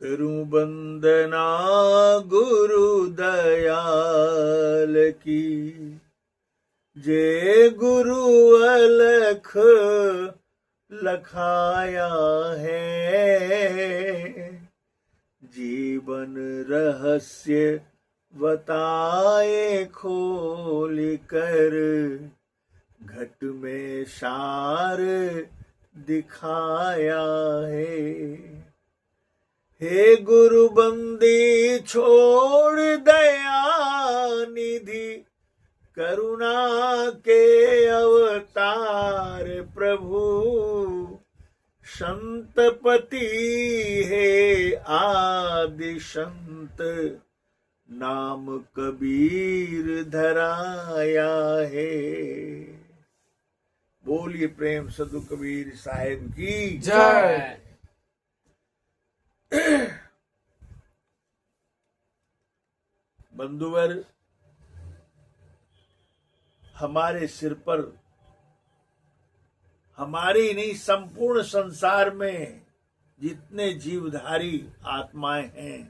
करूं वंदना गुरु दयाल की, जे गुरु अलख लखाया है। जीवन रहस्य बताए खोल कर, घट में सार दिखाया है। हे गुरु बंदी छोड़ दया निधि, करुणा के अवतार प्रभु। संतपति है आदि संत, नाम कबीर धराया है। बोलिए प्रेम सदु कबीर साहिब की जय। बंधुवर, हमारे सिर पर, हमारे नहीं संपूर्ण संसार में जितने जीवधारी आत्माएं हैं,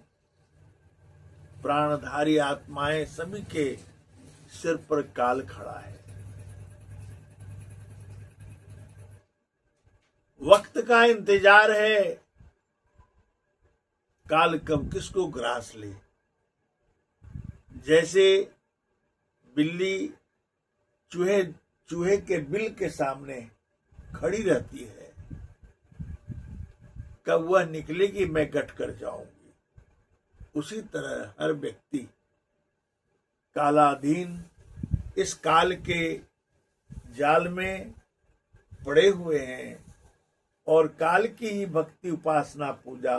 प्राणधारी आत्माएं, सभी के सिर पर काल खड़ा है। वक्त का इंतजार है, काल कब किसको ग्रास ले। जैसे बिल्ली चूहे के बिल के सामने खड़ी रहती है, कब वह निकलेगी मैं कट कर जाऊंगी। उसी तरह हर व्यक्ति कालाधीन इस काल के जाल में पड़े हुए हैं और काल की ही भक्ति, उपासना, पूजा,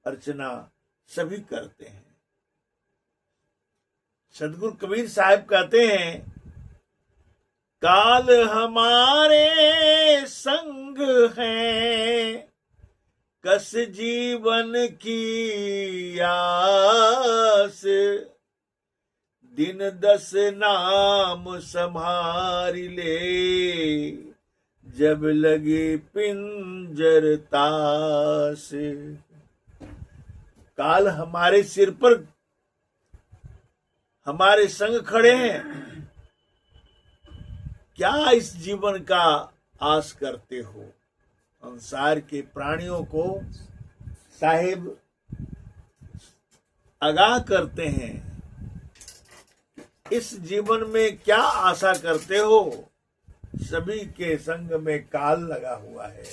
अर्चना सभी करते हैं। सदगुरु कबीर साहब कहते हैं, काल हमारे संग है, कस जीवन की आस। दिन 10 नाम संभार ले, जब लगे पिंजर तास। काल हमारे सिर पर हमारे संग खड़े हैं। क्या इस जीवन का आस करते हो? संसार के प्राणियों को साहिब आगाह करते हैं, इस जीवन में क्या आशा करते हो? सभी के संग में काल लगा हुआ है।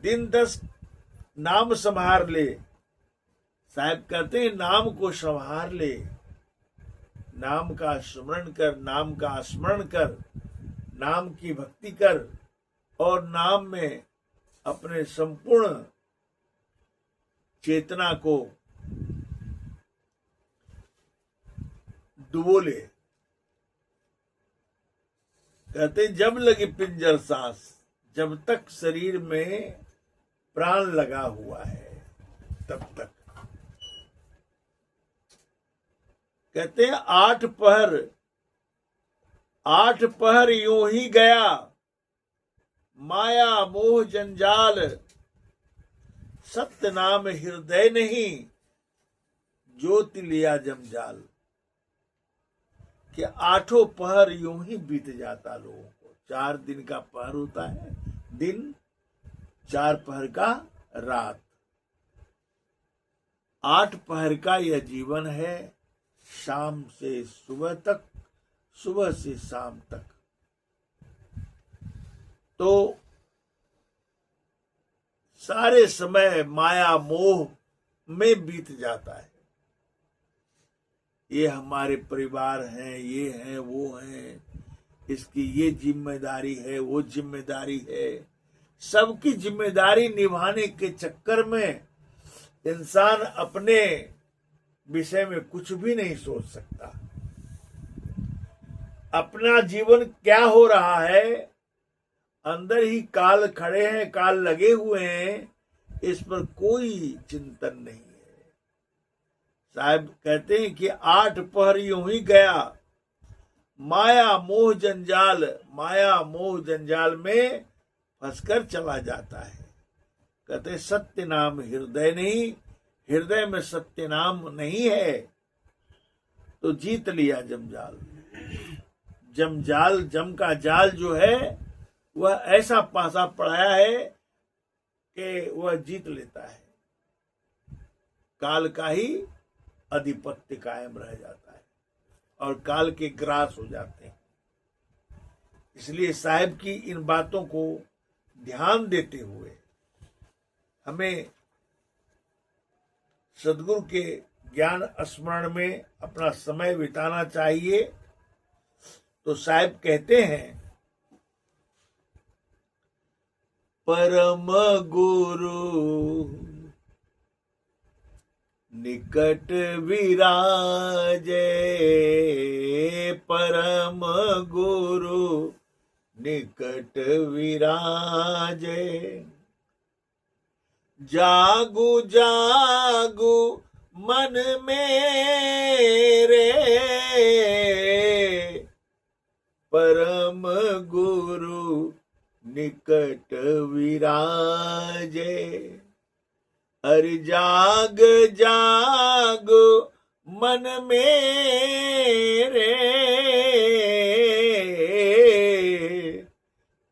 दिन 10 नाम संभार ले। साहब कहते हैं, नाम को संभार ले, नाम का स्मरण कर, नाम का स्मरण कर, नाम की भक्ति कर और नाम में अपने संपूर्ण चेतना को डुबो ले। कहते जब लगे पिंजर सांस, जब तक शरीर में प्राण लगा हुआ है तब तक। कहते हैं 8 पहर यूं ही गया, माया मोह जंजाल। सत्य नाम हृदय नहीं, ज्योति लिया जमजाल। कि 8 पहर यूं ही बीत जाता लोगों को। 4 दिन का पहर होता है दिन, 4 पहर का रात। 8 पहर का यह जीवन है, शाम से सुबह तक, सुबह से शाम तक। तो सारे समय माया मोह में बीत जाता है। ये हमारे परिवार हैं, ये हैं, वो हैं, इसकी ये जिम्मेदारी है, वो जिम्मेदारी है। सबकी जिम्मेदारी निभाने के चक्कर में इंसान अपने विषय में कुछ भी नहीं सोच सकता। अपना जीवन क्या हो रहा है, अंदर ही काल खड़े हैं, काल लगे हुए हैं, इस पर कोई चिंतन नहीं है। साहब कहते हैं कि 8 पहर यूं ही गया, माया मोह जंजाल। माया मोह जंजाल में फंसकर चला जाता है। कहते सत्य नाम हृदय नहीं, हृदय में सत्य नाम नहीं है तो जीत लिया जमजाल। जमजाल, जम का जाल जो है वह ऐसा पासा पड़ाया है कि वह जीत लेता है, काल का ही अधिपत्य कायम रह जाता है और काल के ग्रास हो जाते हैं। इसलिए साहिब की इन बातों को ध्यान देते हुए हमें सदगुरु के ज्ञान स्मरण में अपना समय बिताना चाहिए। तो साहिब कहते हैं, परम गुरु निकट विराजे, परम गुरु निकट विराजे, जागु जागु मन मेरे, परम गुरु निकट विराजे। अरे जाग जाग मन मेरे,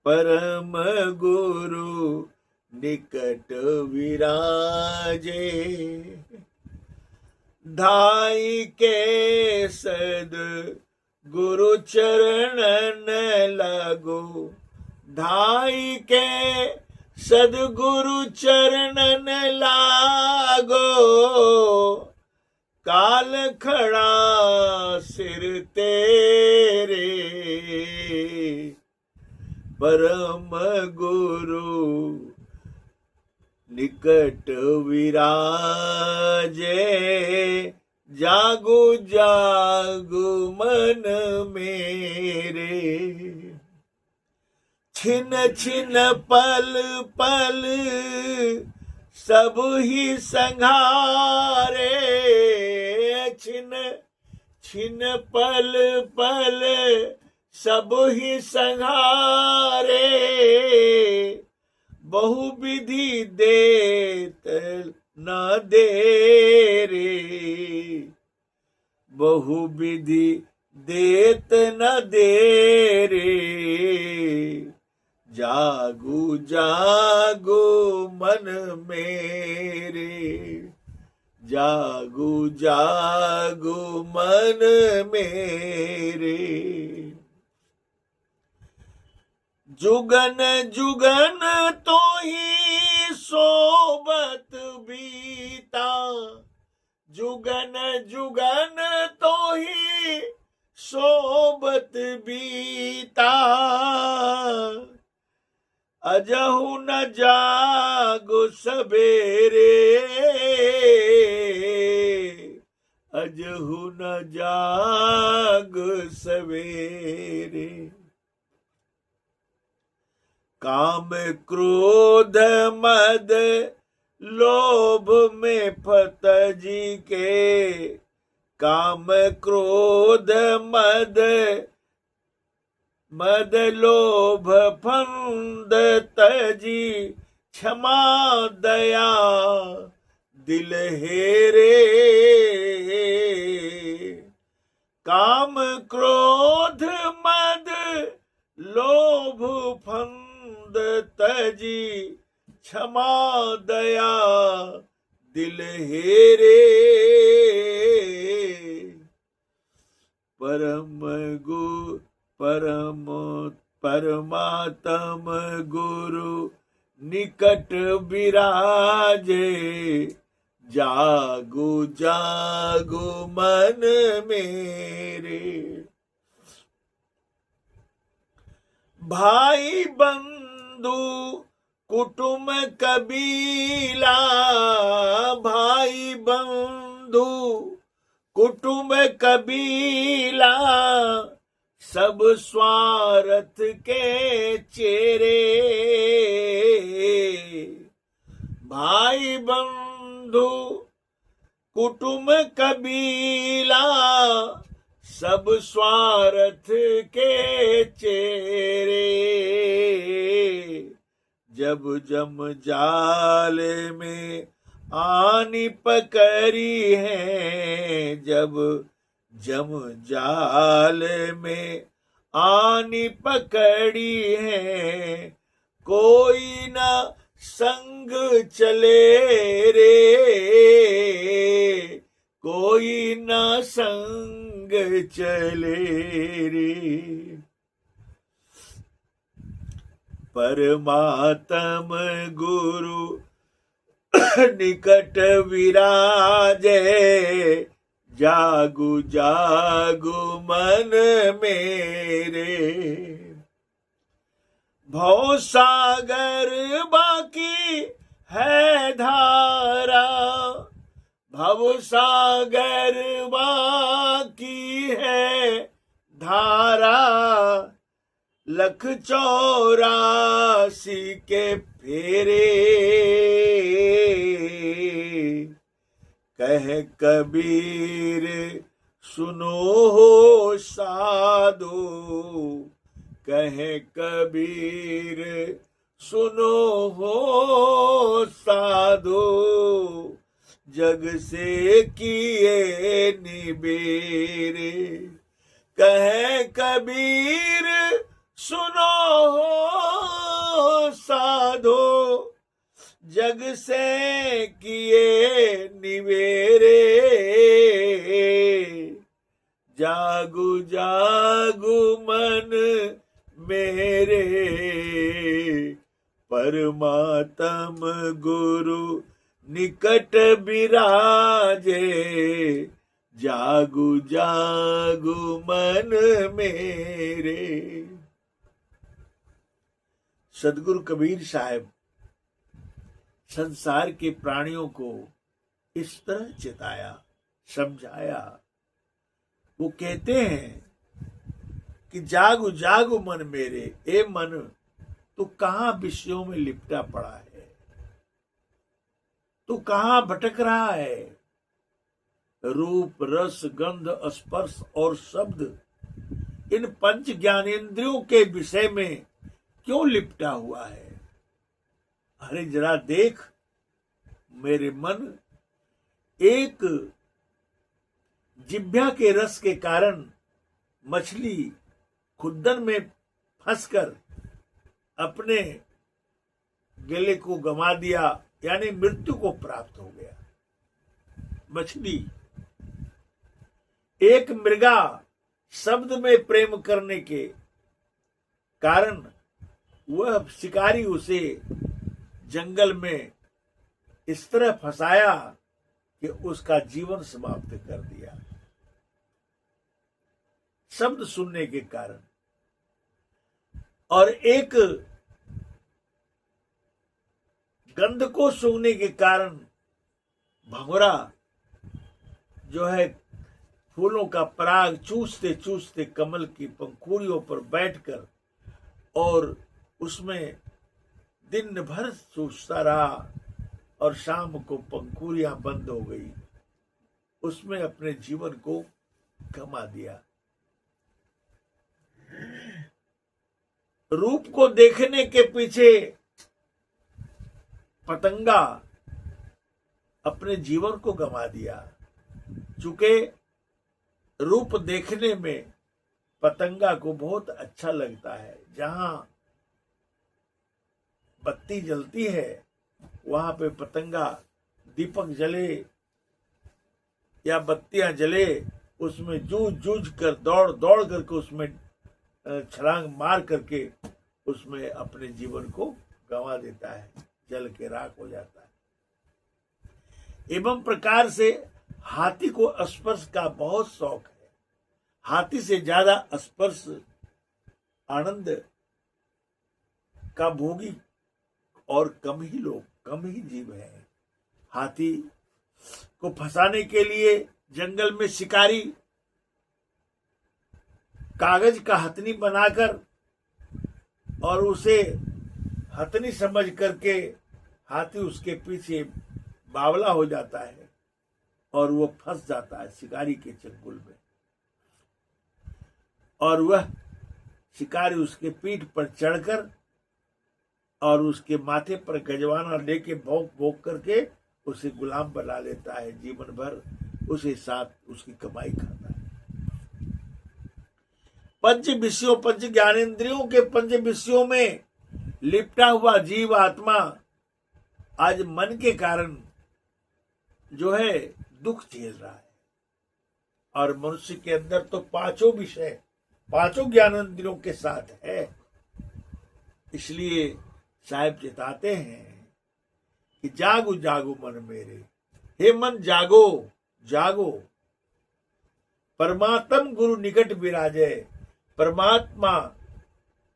परम गुरु निकट विराजे। धाई के सद गुरु चरणन लगो, धाई के सदगुरु चरणन लागो, काल खड़ा सिर तेरे, परम गुरु निकट विराजे। जागो जागो मन मेरे, छिन छिन पल पल सब ही संघारे, छिन छिन पल पल सब ही संघारे, बहु विधि देत न दे रे, बहु विधि देत न दे रे, जागू जागू मन मेरे, जागू जागू मन मेरे। जुगन जुगन तो ही सोबत बीता, जुगन जुगन तो ही सोबत बीता, अजहु न जागो सबेरे, अजहु न जाग सवेरे। काम क्रोध मद लोभ में फत जी के, काम क्रोध मद मद लोभ फंद तजी, क्षमा दया दिल हेरे, काम क्रोध मद लोभ फंद तजी, क्षमा दया दिल हेरे, परम गु परम परमात्म गुरु निकट विराजे, जागो जागो मन मेरे। भाई बंधु कुटुंब कबीला, भाई बंधु कुटुंब कबीला, सब स्वार्थ के चेरे, भाई बंधु कुटुंब कबीला, सब स्वार्थ के चेरे, जब जम जाल में आनी पकड़ी है, जब जम जाल में आनी पकड़ी है, कोई न संग चले रे, कोई न संग चले रे। परमात्म गुरु निकट विराजे, जागु जागु मन मेरे। भव सागर बाकी है धारा, भव सागर बाकी है धारा, लख 84 के फेरे। कह कबीर सुनो हो साधु, कह कबीर सुनो हो साधु, जग से किए निबेरे। कह कबीर सुनो हो साधो, जग से किए निवेरे। जागु जागु मन मेरे, परमात्म गुरु निकट बिराजे, जागु जागु मन मेरे। सदगुरु कबीर साहब संसार के प्राणियों को इस तरह चिताया, समझाया। वो कहते हैं कि जागु जागु मन मेरे, ए मन तू कहां विषयों में लिपटा पड़ा है, तू कहां भटक रहा है। रूप रस गंध स्पर्श और शब्द इन पंच ज्ञानेंद्रियों के विषय में क्यों लिपटा हुआ है। अरे जरा देख मेरे मन, एक जिह्वा के रस के कारण मछली खुद्दन में फंसकर अपने गले को गंवा दिया, यानी मृत्यु को प्राप्त हो गया। मछली, एक मृगा शब्द में प्रेम करने के कारण वह शिकारी उसे जंगल में इस तरह फंसाया कि उसका जीवन समाप्त कर दिया, शब्द सुनने के कारण। और एक गंध को सूंघने के कारण भंवरा जो है फूलों का पराग चूसते चूसते कमल की पंखुड़ियों पर बैठकर और उसमें दिन भर चूसता रहा और शाम को पंखुड़ियां बंद हो गई, उसमें अपने जीवन को गंवा दिया। रूप को देखने के पीछे पतंगा अपने जीवन को गंवा दिया। चूंकि रूप देखने में पतंगा को बहुत अच्छा लगता है, जहां बत्ती जलती है वहां पे पतंगा दीपक जले या बत्तियां जले उसमें जूझ जूझ कर दौड़ दौड़ करके उसमें छलांग मार करके उसमें अपने जीवन को गंवा देता है, जल के राख हो जाता है। एवं प्रकार से हाथी को स्पर्श का बहुत शौक है। हाथी से ज्यादा स्पर्श आनंद का भोगी और कम ही लोग, कम ही जीव हैं। हाथी को फंसाने के लिए जंगल में शिकारी कागज का हथनी बनाकर और उसे हथनी समझ करके हाथी उसके पीछे बावला हो जाता है और वो फंस जाता है शिकारी के चंगुल में, और वह शिकारी उसके पीठ पर चढ़कर और उसके माथे पर गजवाना लेके भौंक भौंक करके उसे गुलाम बना लेता है, जीवन भर उसे साथ उसकी कमाई खाता है। पंच विषयों, पंच ज्ञानेंद्रियों के पंच विषयों में लिपटा हुआ जीव आत्मा आज मन के कारण जो है दुख झेल रहा है। और मनुष्य के अंदर तो पांचों विषय, पांचों ज्ञानेंद्रियों के साथ है। इसलिए साहिब चिताते हैं कि जागो जागो मन मेरे, हे मन जागो जागो, परमात्म गुरु निकट विराजे। परमात्मा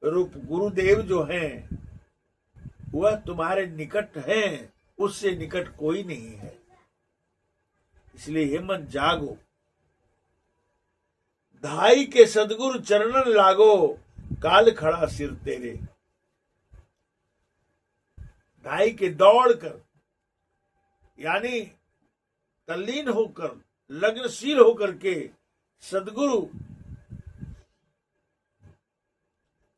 रूप गुरुदेव जो हैं वह तुम्हारे निकट हैं, उससे निकट कोई नहीं है। इसलिए हे मन जागो, धाई के सदगुरु चरणन लागो, काल खड़ा सिर तेरे। धाई के दौड़ कर यानी तल्लीन होकर, लग्नशील होकर के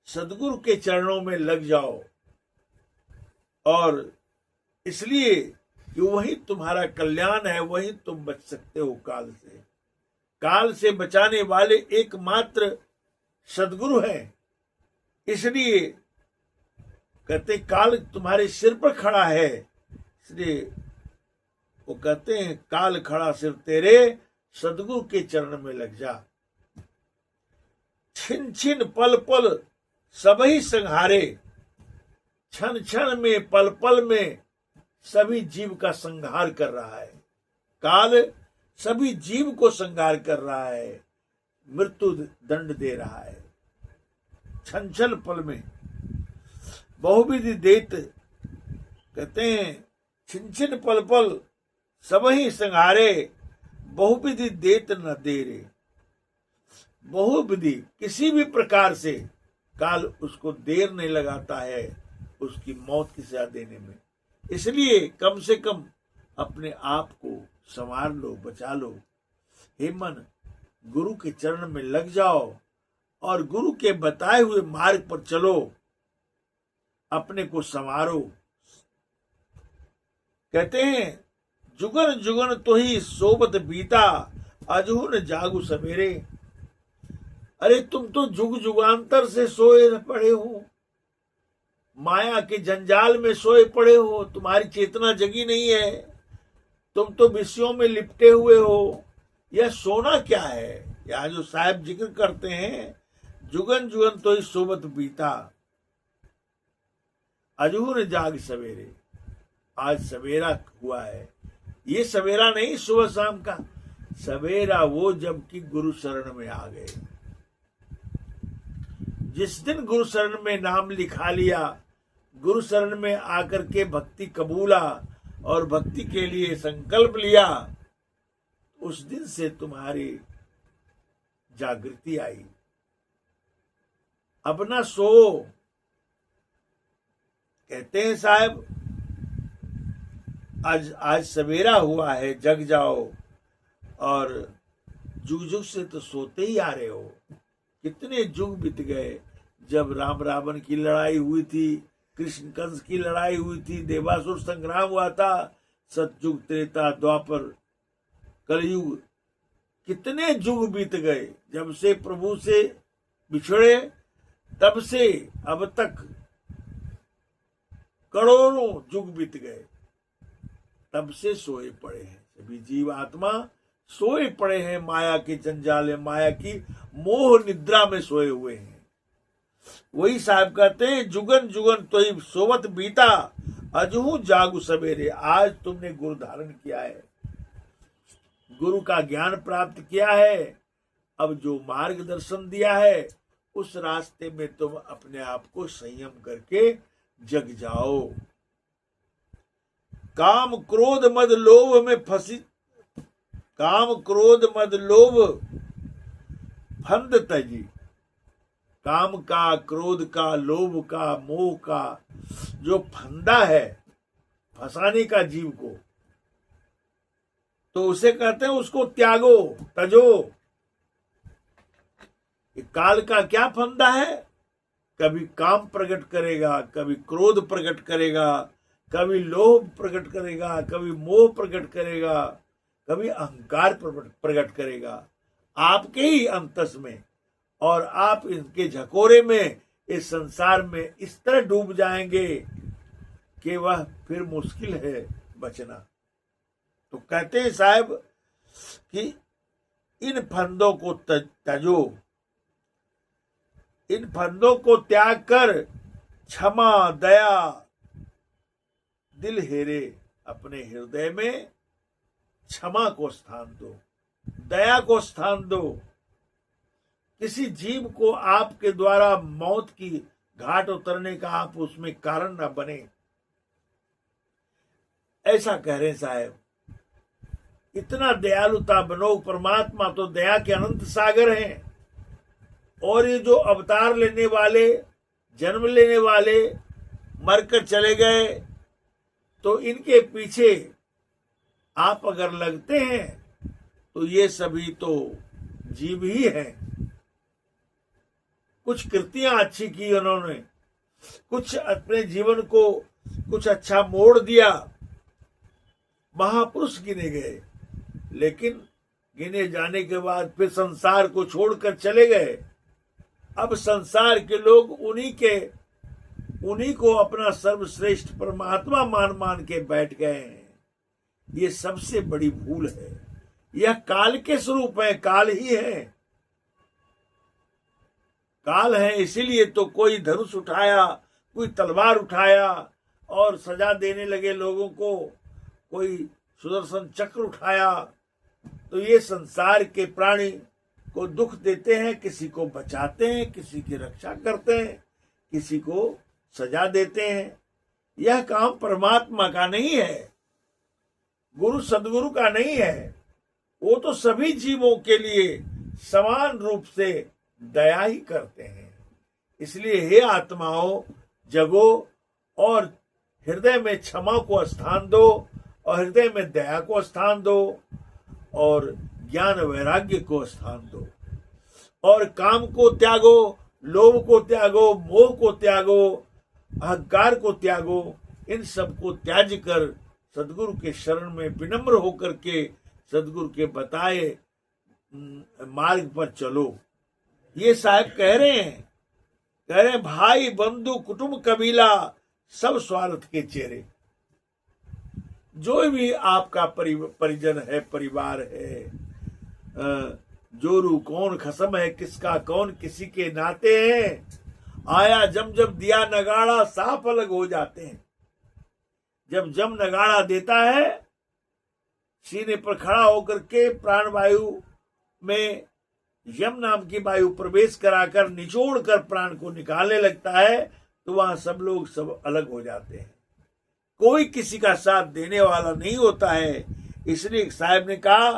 सदगुरु के चरणों में लग जाओ। और इसलिए कि वही तुम्हारा कल्याण है, वही तुम बच सकते हो काल से। काल से बचाने वाले एकमात्र सदगुरु हैं। इसलिए कहते काल तुम्हारे सिर पर खड़ा है, इसलिए वो कहते हैं काल खड़ा सिर तेरे, सदगुरु के चरण में लग जा। छिन छिन पल पल सबही संहारे, क्षण क्षण में पल पल में सभी जीव का संहार कर रहा है। काल सभी जीव को संहार कर रहा है, मृत्यु दंड दे रहा है। क्षण क्षण पल में बहुविधि देत, कहते हैं छिन छिन पल पल सबही संहारे, बहुविधि देत न देरे। बहुविधि किसी भी प्रकार से काल उसको देर नहीं लगाता है उसकी मौत की सजा देने में। इसलिए कम से कम अपने आप को संवार लो, बचा लो। हे मन, गुरु के चरण में लग जाओ और गुरु के बताए हुए मार्ग पर चलो, अपने को संवारो। कहते हैं जुगन जुगन तो ही सोबत बीता, अजहू न जागू सवेरे। अरे तुम तो जुग जुगांतर से सोए पड़े हो, माया के जंजाल में सोए पड़े हो, तुम्हारी चेतना जगी नहीं है, तुम तो विषयों में लिपटे हुए हो। यह सोना क्या है? यहाँ जो साहिब जिक्र करते हैं, जुगन जुगन तो ही सोबत बीता, अजहू न जाग सवेरे। आज सवेरा हुआ है, ये सवेरा नहीं सुबह शाम का सवेरा, वो जबकि गुरु शरण में आ गए। जिस दिन गुरु शरण में नाम लिखा लिया, गुरु शरण में आकर के भक्ति कबूला और भक्ति के लिए संकल्प लिया, उस दिन से तुम्हारी जागृति आई। अब ना सो, कहते हैं साहब आज सवेरा हुआ है, जग जाओ। और जुग जुग से तो सोते ही आ रहे हो। कितने जुग बीत गए, जब राम रावण की लड़ाई हुई थी, कृष्ण कंस की लड़ाई हुई थी, देवासुर संग्राम हुआ था, सतयुग त्रेता द्वापर कलयुग, कितने जुग बीत गए। जब से प्रभु से बिछड़े तब से अब तक करोड़ों जुग बीत गए, तब से सोए पड़े हैं सभी जीव आत्मा, सोए पड़े हैं माया के जंजाल, माया की मोह निद्रा में सोए हुए हैं। वही साहब कहते हैं जुगन जुगन तो ही सोवत बीता, अजहू जागू सवेरे। आज तुमने गुरु धारण किया है, गुरु का ज्ञान प्राप्त किया है, अब जो मार्गदर्शन दिया है उस रास्ते में तुम अपने आप को संयम करके जग जाओ। काम क्रोध मद लोभ में फंसी, काम क्रोध मद लोभ फंद तजी। काम का, क्रोध का, लोभ का, मोह का जो फंदा है फंसाने का जीव को, तो उसे कहते हैं उसको त्यागो, तजो। काल का क्या फंदा है? कभी काम प्रकट करेगा, कभी क्रोध प्रकट करेगा, कभी लोभ प्रकट करेगा, कभी मोह प्रकट करेगा, कभी अहंकार प्रकट करेगा आपके ही अंतस में। और आप इनके झकोरे में, इस संसार में इस तरह डूब जाएंगे कि वह फिर मुश्किल है बचना। तो कहते हैं साहब कि इन फंदों को तजो, इन फंदों को त्याग कर क्षमा दया दिल हेरे, अपने हृदय में क्षमा को स्थान दो, दया को स्थान दो। किसी जीव को आपके द्वारा मौत की घाट उतरने का आप उसमें कारण न बने, ऐसा कह रहे साहब। इतना दयालुता बनो, परमात्मा तो दया के अनंत सागर हैं। और ये जो अवतार लेने वाले, जन्म लेने वाले मरकर चले गए, तो इनके पीछे आप अगर लगते हैं तो ये सभी तो जीव ही हैं। कुछ कृतियां अच्छी की उन्होंने, कुछ अपने जीवन को कुछ अच्छा मोड़ दिया, महापुरुष गिने गए, लेकिन गिने जाने के बाद फिर संसार को छोड़कर चले गए। अब संसार के लोग उन्हीं को अपना सर्वश्रेष्ठ परमात्मा मान के बैठ गए हैं। ये सबसे बड़ी भूल है। यह काल के स्वरूप है, काल ही है, काल है। इसीलिए तो कोई धनुष उठाया, कोई तलवार उठाया और सजा देने लगे लोगों को, कोई सुदर्शन चक्र उठाया। तो ये संसार के प्राणी को दुख देते हैं, किसी को बचाते हैं, किसी की रक्षा करते हैं, किसी को सजा देते हैं। यह काम परमात्मा का नहीं है, गुरु सदगुरु का नहीं है। वो तो सभी जीवों के लिए समान रूप से दया ही करते हैं। इसलिए हे आत्माओं, जगो और हृदय में क्षमा को स्थान दो, और हृदय में दया को स्थान दो, और ज्ञान वैराग्य को स्थान दो, और काम को त्यागो, लोभ को त्यागो, मोह को त्यागो, अहंकार को त्यागो। इन सब को त्याज कर सदगुरु के शरण में विनम्र होकर के सदगुरु के बताए मार्ग पर चलो। ये साहब कह रहे हैं भाई बंधु कुटुंब कबीला सब स्वार्थ के चेहरे। जो भी आपका परिजन है, परिवार है, जोरू कौन खसम है, किसका कौन किसी के नाते हैं, आया जब दिया नगाड़ा साफ अलग हो जाते हैं। जब जम नगाड़ा देता है, सीने पर खड़ा होकर के प्राण वायु में यम नाम की वायु प्रवेश कराकर निचोड़ कर प्राण को निकालने लगता है, तो वहां सब लोग सब अलग हो जाते हैं। कोई किसी का साथ देने वाला नहीं होता है। इसलिए साहब ने कहा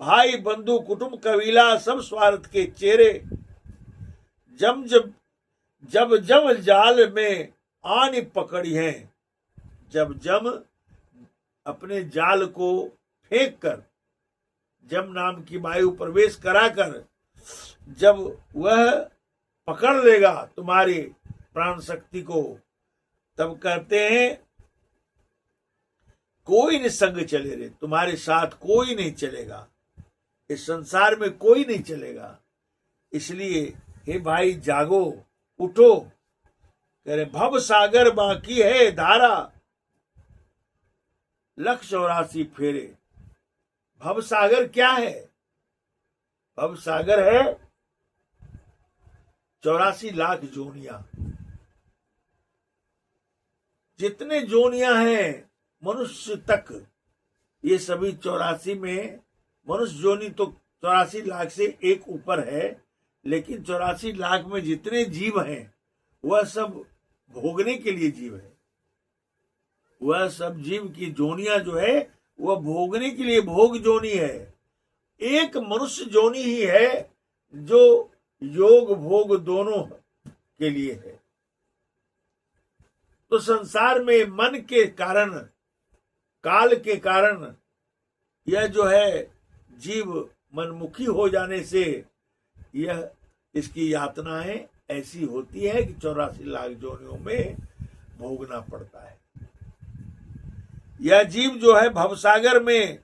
भाई बंधु कुटुंब कबीला सब स्वार्थ के चेहरे। जब जाल में आन पकड़ी है, जब जम अपने जाल को फेंक कर, जम नाम की वायु प्रवेश कराकर जब वह पकड़ लेगा तुम्हारी प्राण शक्ति को, तब कहते हैं कोई नहीं संग चले रे, तुम्हारे साथ कोई नहीं चलेगा, इस संसार में कोई नहीं चलेगा। इसलिए हे भाई जागो, उठो। कह रहे भव सागर बाकी है धारा, 184 फेरे। भव सागर क्या है? भव सागर है 84 लाख जोनियां। जितने जोनियां हैं मनुष्य तक, ये सभी 84 में, मनुष्य जोनी तो 84 लाख से एक ऊपर है, लेकिन 84 लाख में जितने जीव हैं वह सब भोगने के लिए जीव है। वह सब जीव की जोनियां जो है वह भोगने के लिए भोग जोनी है। एक मनुष्य जोनी ही है जो योग भोग दोनों के लिए है। तो संसार में मन के कारण, काल के कारण, यह जो है जीव मनमुखी हो जाने से यह इसकी यातनाएं ऐसी होती है कि 84 लाख जोनियों में भोगना पड़ता है। यह जीव जो है भवसागर में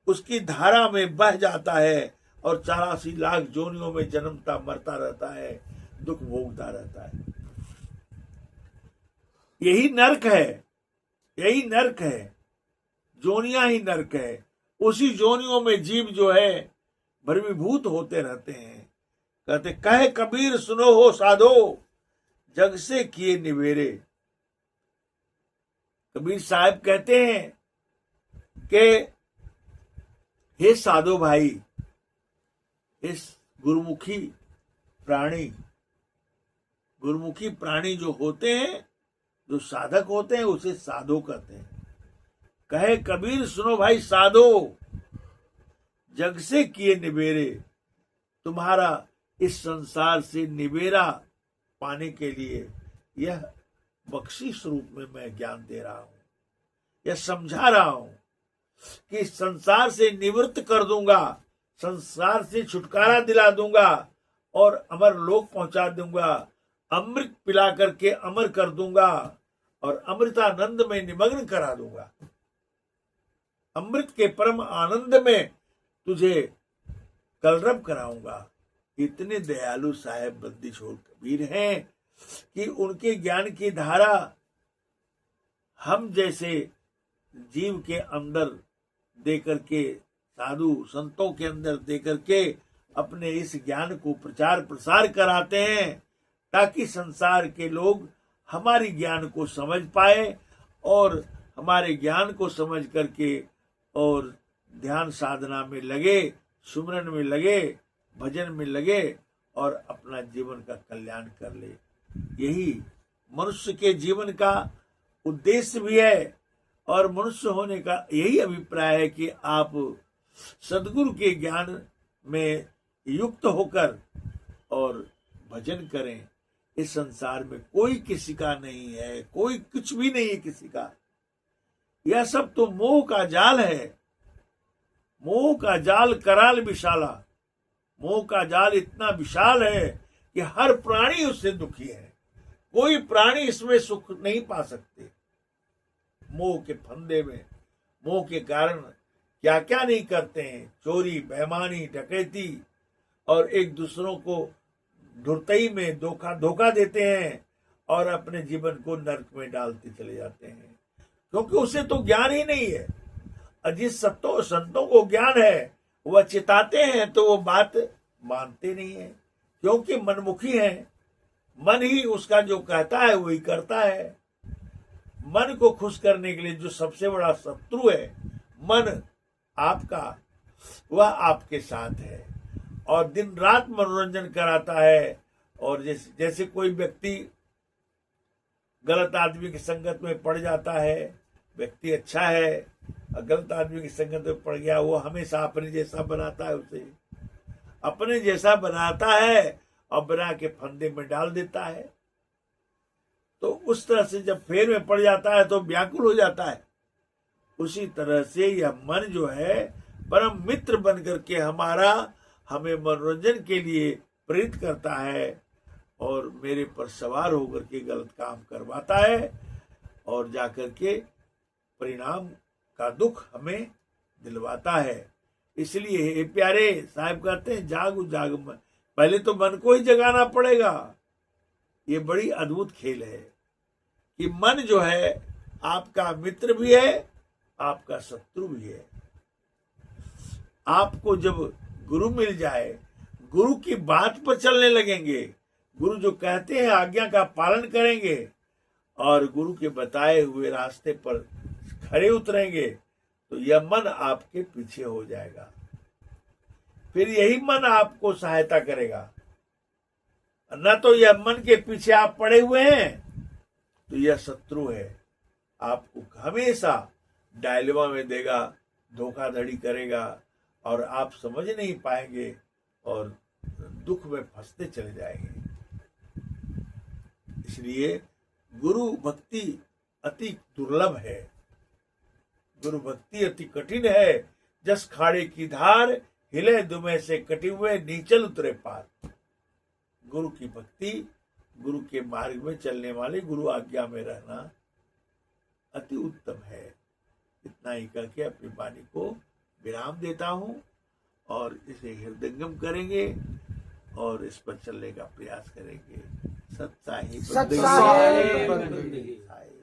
उसकी धारा में बह जाता है और 84 लाख जोनियों में जन्मता मरता रहता है, दुख भोगता रहता है। यही नरक है, यही नरक है, जोनियां ही नरक है। उसी जोनियों में जीव जो है भ्रमीभूत होते रहते हैं। कहते कहे कबीर सुनो हो साधो, जग से किए निवेरे। कबीर साहब कहते हैं कि हे साधो भाई, इस गुरुमुखी प्राणी, गुरुमुखी प्राणी जो होते हैं, जो साधक होते हैं, उसे साधो कहते हैं। कहे कबीर सुनो भाई साधो, जग से किए निबेरे। तुम्हारा इस संसार से निबेरा पाने के लिए यह बख्शिश रूप में मैं ज्ञान दे रहा हूं, यह समझा रहा हूं कि संसार से निवृत्त कर दूंगा, संसार से छुटकारा दिला दूंगा और अमर लोक पहुंचा दूंगा, अमृत पिला करके अमर कर दूंगा और अमृतानंद में निमग्न करा दूंगा। अमृत के परम आनंद में तुझे कलरब कराऊंगा। इतने दयालु साहेब बंदी छोड़ कबीर हैं कि उनके ज्ञान की धारा हम जैसे जीव के अंदर दे करके, साधु संतों के अंदर दे करके अपने इस ज्ञान को प्रचार प्रसार कराते हैं, ताकि संसार के लोग हमारी ज्ञान को समझ पाए और हमारे ज्ञान को समझ करके और ध्यान साधना में लगे, सुमरन में लगे, भजन में लगे और अपना जीवन का कल्याण कर ले। यही मनुष्य के जीवन का उद्देश्य भी है और मनुष्य होने का यही अभिप्राय है कि आप सदगुरु के ज्ञान में युक्त होकर और भजन करें। इस संसार में कोई किसी का नहीं है, कोई कुछ भी नहीं है किसी का। यह सब तो मोह का जाल है, मोह का जाल कराल विशाला। मोह का जाल इतना विशाल है कि हर प्राणी उससे दुखी है, कोई प्राणी इसमें सुख नहीं पा सकते। मोह के फंदे में, मोह के कारण क्या क्या नहीं करते हैं, चोरी, बेईमानी, डकैती और एक दूसरों को धुरतई में धोखा देते हैं और अपने जीवन को नरक में डालते चले जाते हैं, क्योंकि उसे तो ज्ञान ही नहीं है। और जिस संतों को ज्ञान है वह चिताते हैं तो वो बात मानते नहीं है, क्योंकि मनमुखी है। मन ही उसका जो कहता है वही करता है। मन को खुश करने के लिए जो सबसे बड़ा शत्रु है मन आपका, वह आपके साथ है और दिन रात मनोरंजन कराता है। और जैसे कोई व्यक्ति गलत आदमी की संगत में पड़ जाता है, व्यक्ति अच्छा है और गलत आदमी की संगत में पड़ गया, वो हमेशा अपने जैसा बनाता है, उसे अपने जैसा बनाता है और बना के फंदे में डाल देता है। तो उस तरह से जब फेर में पड़ जाता है तो व्याकुल हो जाता है। उसी तरह से यह मन जो है परम मित्र बन करके हमें मनोरंजन के लिए प्रेरित करता है और मेरे पर सवार होकर के गलत काम करवाता है और जाकर के परिणाम का दुख हमें दिलवाता है। इसलिए हे प्यारे साहब कहते हैं जागो जाग मन। पहले तो मन को ही जगाना पड़ेगा। ये बड़ी अद्भुत खेल है कि मन जो है आपका मित्र भी है, आपका शत्रु भी है। आपको जब गुरु मिल जाए, गुरु की बात पर चलने लगेंगे, गुरु जो कहते हैं आज्ञा का पालन करेंगे और गुरु के बताए हुए रास्ते पर खड़े उतरेंगे तो यह मन आपके पीछे हो जाएगा। फिर यही मन आपको सहायता करेगा। न तो यह मन के पीछे आप पड़े हुए हैं तो यह शत्रु है, आपको हमेशा डायलेमा में देगा, धोखाधड़ी करेगा और आप समझ नहीं पाएंगे और दुख में फंसते चले जाएंगे। इसलिए गुरु भक्ति अति दुर्लभ है, गुरु भक्ति अति कठिन है। जस खाड़े की धार हिले दुमे से कटे हुए नीचल उतरे पार। गुरु की भक्ति, गुरु के मार्ग में चलने वाले, गुरु आज्ञा में रहना अति उत्तम है। इतना ही करके अपनी वाणी को विराम देता हूँ और इसे हृदयंगम करेंगे और इस पर चलने का प्रयास करेंगे। सत्साई सत्साई